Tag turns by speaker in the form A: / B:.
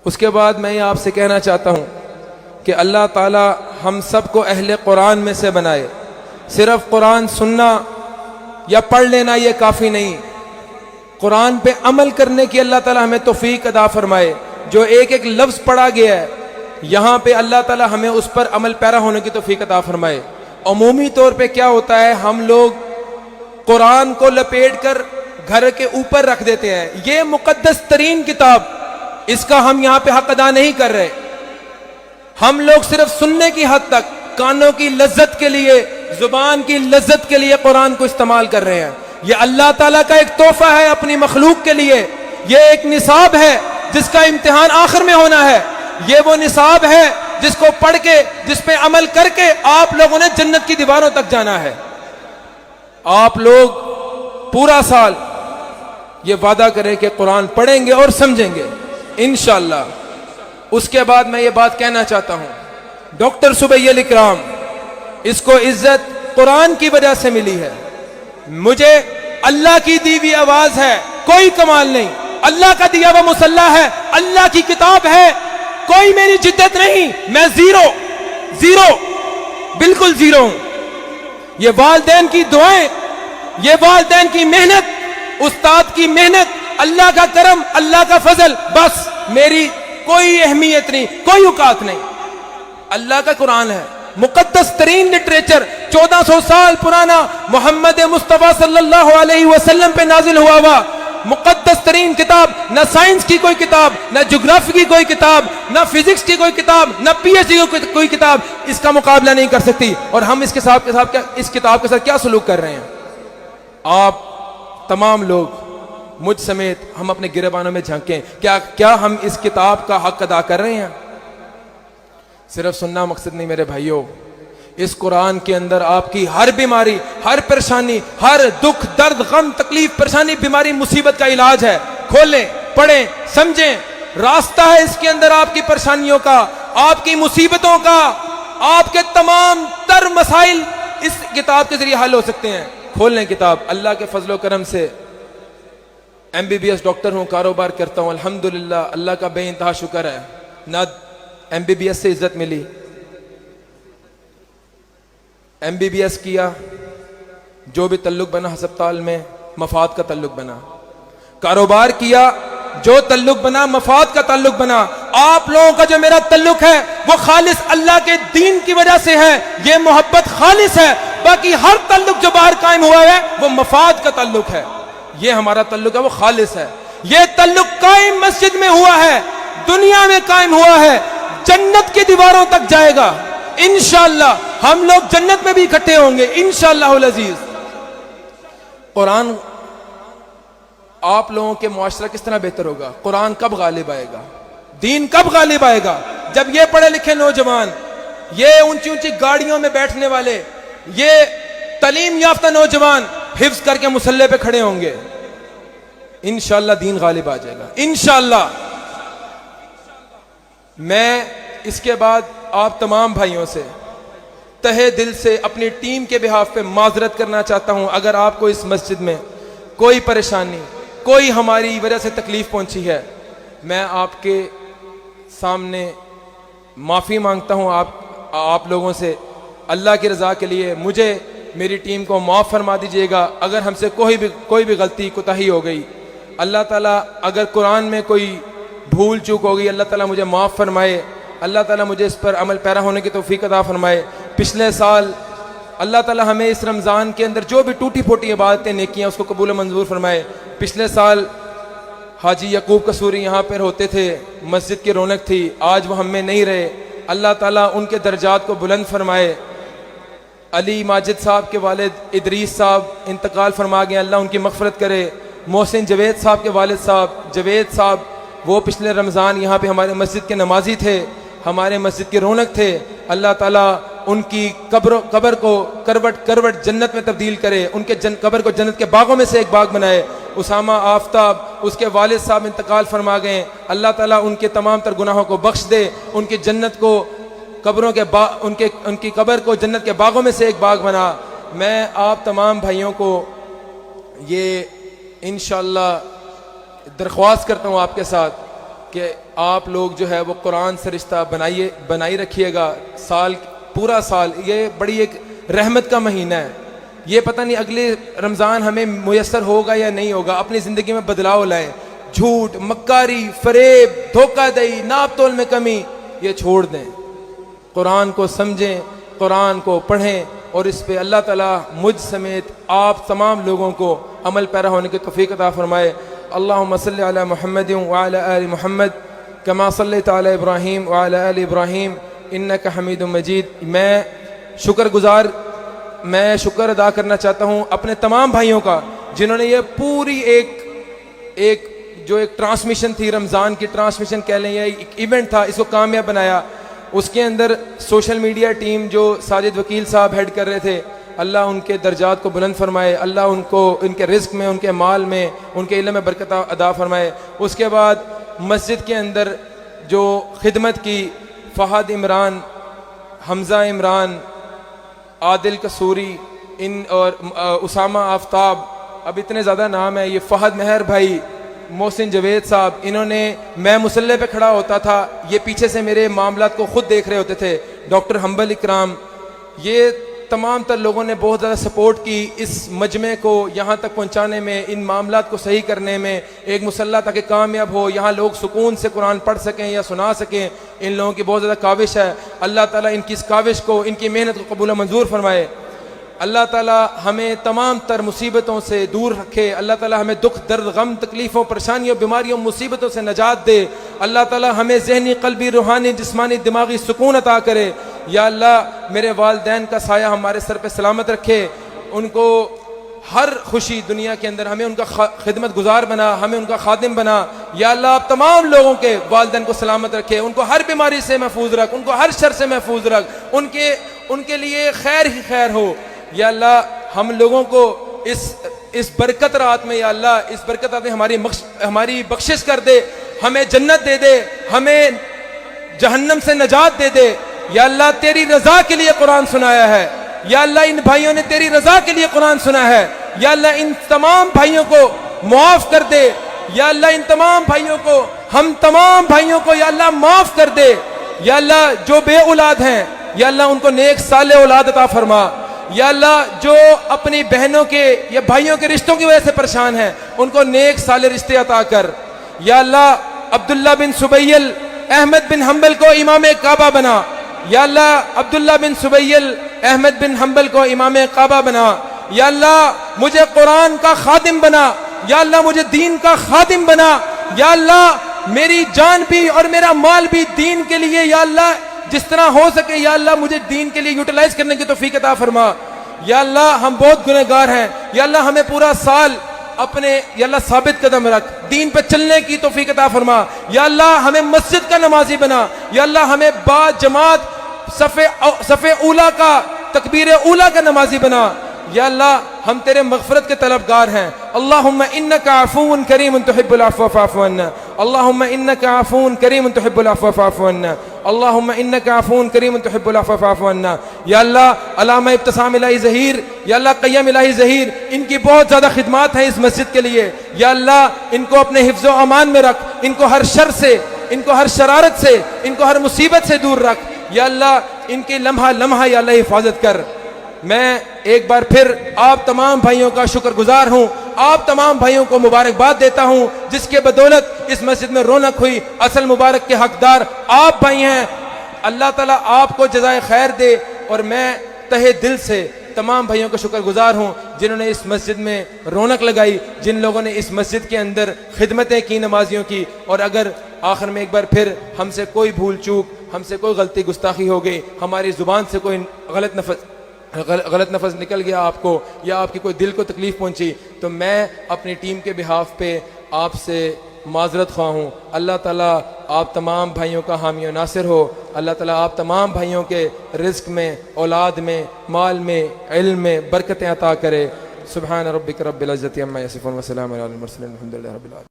A: اس کے بعد میں یہ آپ سے کہنا چاہتا ہوں کہ اللہ تعالی ہم سب کو اہل قرآن میں سے بنائے. صرف قرآن سننا یا پڑھ لینا یہ کافی نہیں، قرآن پہ عمل کرنے کی اللہ تعالی ہمیں توفیق عطا فرمائے. جو ایک ایک لفظ پڑھا گیا ہے یہاں پہ اللہ تعالی ہمیں اس پر عمل پیرا ہونے کی توفیق عطا فرمائے. عمومی طور پہ کیا ہوتا ہے، ہم لوگ قرآن کو لپیٹ کر گھر کے اوپر رکھ دیتے ہیں. یہ مقدس ترین کتاب، اس کا ہم یہاں پہ حق ادا نہیں کر رہے. ہم لوگ صرف سننے کی حد تک، کانوں کی لذت کے لیے، زبان کی لذت کے لیے قرآن کو استعمال کر رہے ہیں. یہ اللہ تعالیٰ کا ایک تحفہ ہے اپنی مخلوق کے لیے. یہ ایک نصاب ہے جس کا امتحان آخر میں ہونا ہے. یہ وہ نصاب ہے جس کو پڑھ کے، جس پہ عمل کر کے آپ لوگوں نے جنت کی دیواروں تک جانا ہے. آپ لوگ پورا سال یہ وعدہ کریں کہ قرآن پڑھیں گے اور سمجھیں گے انشاءاللہ. اس کے بعد میں یہ بات کہنا چاہتا ہوں، ڈاکٹر سبیل اکرام، اس کو عزت قرآن کی وجہ سے ملی ہے. مجھے اللہ کی دی ہوئی آواز ہے، کوئی کمال نہیں. اللہ کا دیا ہوا مسلح ہے، اللہ کی کتاب ہے، کوئی میری جدت نہیں. میں زیرو بالکل زیرو ہوں. یہ والدین کی دعائیں، یہ والدین کی محنت، استاد کی محنت، اللہ کا کرم، اللہ کا فضل، بس میری کوئی اہمیت نہیں، کوئی اوقات نہیں. اللہ کا قرآن ہے، مقدس ترین لٹریچر، 1400 سال پرانا، محمد مصطفیٰ صلی اللہ علیہ وسلم پہ نازل ہوا مقدس ترین کتاب. نہ سائنس کی کوئی کتاب، نہ جغرافی کی کوئی کتاب، نہ فزکس کی کوئی کتاب، نہ پی ایچ ڈی کی کوئی کتاب اس کا مقابلہ نہیں کر سکتی. اور ہم اس کتاب کے ساتھ کیا سلوک کر رہے ہیں؟ آپ تمام لوگ مجھ سمیت ہم اپنے گریبانوں میں جھانکیں، کیا ہم اس کتاب کا حق ادا کر رہے ہیں؟ صرف سننا مقصد نہیں میرے بھائیوں. اس قرآن کے اندر آپ کی ہر بیماری، ہر پریشانی، ہر دکھ، درد، غم، تکلیف، پریشانی، بیماری، مصیبت کا علاج ہے. کھولیں، پڑھیں، سمجھیں. راستہ ہے اس کے اندر آپ کی پریشانیوں کا، آپ کی مصیبتوں کا. آپ کے تمام تر مسائل اس کتاب کے ذریعے حل ہو سکتے ہیں. کھول لیں کتاب. اللہ کے فضل و کرم سے MBBS ڈاکٹر ہوں، کاروبار کرتا ہوں الحمدللہ. اللہ کا بے انتہا شکر ہے. نہ MBBS سے عزت ملی، MBBS کیا، جو بھی تعلق بنا ہسپتال میں مفاد کا تعلق بنا. کاروبار کیا، جو تعلق بنا مفاد کا تعلق بنا. آپ لوگوں کا جو میرا تعلق ہے وہ خالص اللہ کے دین کی وجہ سے ہے. یہ محبت خالص ہے. باقی ہر تعلق جو باہر قائم ہوا ہے وہ مفاد کا تعلق ہے. یہ ہمارا تعلق ہے، وہ خالص ہے. یہ تعلق قائم مسجد میں ہوا ہے، دنیا میں قائم ہوا ہے، جنت کی دیواروں تک جائے گا انشاءاللہ. ہم لوگ جنت میں بھی اکٹھے ہوں گے انشاءاللہ العزیز. قرآن، آپ لوگوں کے معاشرہ کس طرح بہتر ہوگا؟ قرآن کب غالب آئے گا؟ دین کب غالب آئے گا؟ جب یہ پڑھے لکھے نوجوان، یہ اونچی اونچی گاڑیوں میں بیٹھنے والے، یہ تعلیم یافتہ نوجوان حفظ کر کے مصلی پہ کھڑے ہوں گے انشاءاللہ دین غالب آ جائے گا انشاءاللہ. میں اس کے بعد آپ تمام بھائیوں سے تہے دل سے اپنی ٹیم کے بہاف پہ معذرت کرنا چاہتا ہوں. اگر آپ کو اس مسجد میں کوئی پریشانی، کوئی ہماری وجہ سے تکلیف پہنچی ہے، میں آپ کے سامنے معافی مانگتا ہوں آپ لوگوں سے. اللہ کی رضا کے لیے مجھے، میری ٹیم کو معاف فرما دیجئے گا اگر ہم سے کوئی بھی غلطی کوتاہی ہو گئی. اللہ تعالیٰ اگر قرآن میں کوئی بھول چوک ہو گئی، اللہ تعالیٰ مجھے معاف فرمائے. اللہ تعالیٰ مجھے اس پر عمل پیرا ہونے کی توفیق عطا فرمائے. پچھلے سال اللہ تعالیٰ ہمیں اس رمضان کے اندر جو بھی ٹوٹی پھوٹی عبادتیں نیکیاں اس کو قبول و منظور فرمائے. پچھلے سال حاجی یعقوب قصوری یہاں پر ہوتے تھے، مسجد کی رونق تھی، آج وہ ہم میں نہیں رہے. اللہ تعالیٰ ان کے درجات کو بلند فرمائے. علی ماجد صاحب کے والد ادریس صاحب انتقال فرما گئے، اللہ ان کی مغفرت کرے. محسن جوید صاحب کے والد صاحب جوید صاحب، وہ پچھلے رمضان یہاں پہ ہمارے مسجد کے نمازی تھے، ہمارے مسجد کی رونق تھے. اللہ تعالیٰ ان کی قبر کو کروٹ جنت میں تبدیل کرے، ان کے قبر کو جنت کے باغوں میں سے ایک باغ بنائے. اسامہ آفتاب، اس کے والد صاحب انتقال فرما گئے. اللہ تعالیٰ ان کے تمام تر گناہوں کو بخش دے، ان کی جنت کو ان کی قبر کو جنت کے باغوں میں سے ایک باغ بنا. میں آپ تمام بھائیوں کو یہ انشاءاللہ درخواست کرتا ہوں آپ کے ساتھ کہ آپ لوگ جو ہے وہ قرآن سے رشتہ بنائی رکھیے گا. پورا سال یہ بڑی ایک رحمت کا مہینہ ہے. یہ پتہ نہیں اگلے رمضان ہمیں میسر ہوگا یا نہیں ہوگا. اپنی زندگی میں بدلاؤ لائیں. جھوٹ، مکاری، فریب، دھوکہ دہی، ناپ تول میں کمی، یہ چھوڑ دیں. قرآن کو سمجھیں، قرآن کو پڑھیں، اور اس پہ اللہ تعالیٰ مجھ سمیت آپ تمام لوگوں کو عمل پیرا ہونے کی توفیق عطا فرمائے. اللہم صلی علی محمد وعلی آل محمد کما صلیت علی ابراہیم وعلی آل ابراہیم انک حمید مجید. میں شکر ادا کرنا چاہتا ہوں اپنے تمام بھائیوں کا جنہوں نے یہ پوری ایک ٹرانسمیشن تھی، رمضان کی ٹرانسمیشن کہہ لیں، یا ایک ایونٹ تھا، اس کو کامیاب بنایا. اس کے اندر سوشل میڈیا ٹیم جو ساجد وکیل صاحب ہیڈ کر رہے تھے، اللہ ان کے درجات کو بلند فرمائے، اللہ ان کو ان کے رزق میں، ان کے مال میں، ان کے علم میں برکت عطا فرمائے. اس کے بعد مسجد کے اندر جو خدمت کی، فہد عمران، حمزہ عمران، عادل قصوری، اور اسامہ آفتاب، اب اتنے زیادہ نام ہیں، یہ فہد مہر بھائی، محسن جوید صاحب، انہوں نے، میں مسلح پہ کھڑا ہوتا تھا، یہ پیچھے سے میرے معاملات کو خود دیکھ رہے ہوتے تھے. ڈاکٹر حنبل اکرام، یہ تمام تر لوگوں نے بہت زیادہ سپورٹ کی اس مجمع کو یہاں تک پہنچانے میں، ان معاملات کو صحیح کرنے میں. ایک مسلح تاکہ کامیاب ہو، یہاں لوگ سکون سے قرآن پڑھ سکیں یا سنا سکیں، ان لوگوں کی بہت زیادہ کاوش ہے. اللہ تعالیٰ ان کی اس کاوش کو، ان کی محنت کو قبول و منظور فرمائے. اللہ تعالیٰ ہمیں تمام تر مصیبتوں سے دور رکھے. اللہ تعالیٰ ہمیں دکھ، درد، غم، تکلیفوں، پریشانیوں، بیماریوں، مصیبتوں سے نجات دے. اللہ تعالیٰ ہمیں ذہنی، قلبی، روحانی، جسمانی، دماغی سکون عطا کرے. یا اللہ میرے والدین کا سایہ ہمارے سر پہ سلامت رکھے، ان کو ہر خوشی دنیا کے اندر، ہمیں ان کا خدمت گزار بنا، ہمیں ان کا خادم بنا. یا اللہ آپ تمام لوگوں کے والدین کو سلامت رکھے، ان کو ہر بیماری سے محفوظ رکھ، ان کو ہر شر سے محفوظ رکھ، ان کے لیے خیر ہی خیر ہو. یا اللہ ہم لوگوں کو اس برکت رات میں، یا اللہ اس برکت رات میں ہماری بخشش کر دے، ہمیں جنت دے دے، ہمیں جہنم سے نجات دے دے. یا اللہ تیری رضا کے لیے قرآن سنایا ہے. یا اللہ ان بھائیوں نے تیری رضا کے لیے قرآن سنا ہے. یا اللہ ان تمام بھائیوں کو معاف کر دے. یا اللہ ان تمام بھائیوں کو، ہم تمام بھائیوں کو یا اللہ معاف کر دے. یا اللہ جو بے اولاد ہیں، یا اللہ ان کو نیک صالح اولاد عطا فرما. یا اللہ جو اپنی بہنوں کے یا بھائیوں کے رشتوں کی وجہ سے پریشان ہیں، ان کو نیک صالح رشتے عطا کر. یا اللہ عبداللہ بن سبیل، احمد بن حنبل کو امام کعبہ بنا. یا اللہ عبداللہ بن سبیل، احمد بن حنبل کو امام کعبہ بنا. یا اللہ مجھے قرآن کا خادم بنا. یا اللہ مجھے دین کا خادم بنا. یا اللہ میری جان بھی اور میرا مال بھی دین کے لیے، یا اللہ جس طرح ہو سکے، یا اللہ مجھے دین کے لیے یوٹیلائز کرنے کی توفیق عطا فرما. یا اللہ ہم بہت گنہگار ہیں، یا اللہ ہمیں پورا سال اپنے، یا اللہ ثابت قدم رکھ، دین پہ چلنے کی توفیق عطا فرما. یا اللہ ہمیں مسجد کا نمازی بنا. یا اللہ ہمیں با جماعت صف اولا کا، تکبیر اولا کا نمازی بنا. یا اللہ ہم تیرے مغفرت کے طلبگار ہیں. اللہم انک عفو کریم تحب العفو فاعف عنا. اللہم انک عفو کریم تحب العفو فاعف عنا. اللہم انک عفو کریم تحب العفو فاعف عنا. یا اللہ علامہ ابتسام الہی ظہیر، یا اللہ قیم الہی ظہیر، ان کی بہت زیادہ خدمات ہیں اس مسجد کے لیے. یا اللہ ان کو اپنے حفظ و امان میں رکھ، ان کو ہر شر سے، ان کو ہر شرارت سے، ان کو ہر مصیبت سے دور رکھ. یا اللہ ان کی لمحہ لمحہ یا اللہ حفاظت کر. میں ایک بار پھر آپ تمام بھائیوں کا شکر گزار ہوں، آپ تمام بھائیوں کو مبارکباد دیتا ہوں جس کے بدولت اس مسجد میں رونق ہوئی. اصل مبارک کے حقدار آپ بھائی ہیں. اللہ تعالیٰ آپ کو جزائے خیر دے. اور میں تہہ دل سے تمام بھائیوں کا شکر گزار ہوں جنہوں نے اس مسجد میں رونق لگائی، جن لوگوں نے اس مسجد کے اندر خدمتیں کی نمازیوں کی. اور اگر آخر میں ایک بار پھر ہم سے کوئی بھول چوک، ہم سے کوئی غلطی گستاخی ہو گئی، ہماری زبان سے کوئی غلط نفظ نکل گیا آپ کو، یا آپ کی کوئی دل کو تکلیف پہنچی، تو میں اپنی ٹیم کے بہاف پہ آپ سے معذرت خواہ ہوں. اللہ تعالیٰ آپ تمام بھائیوں کا حامی و ناصر ہو. اللہ تعالیٰ آپ تمام بھائیوں کے رزق میں، اولاد میں، مال میں، علم میں برکتیں عطا کرے. سبحان ربک رب العزت عما یصفون وسلام علی المرسلین والحمد للہ رب العالمین.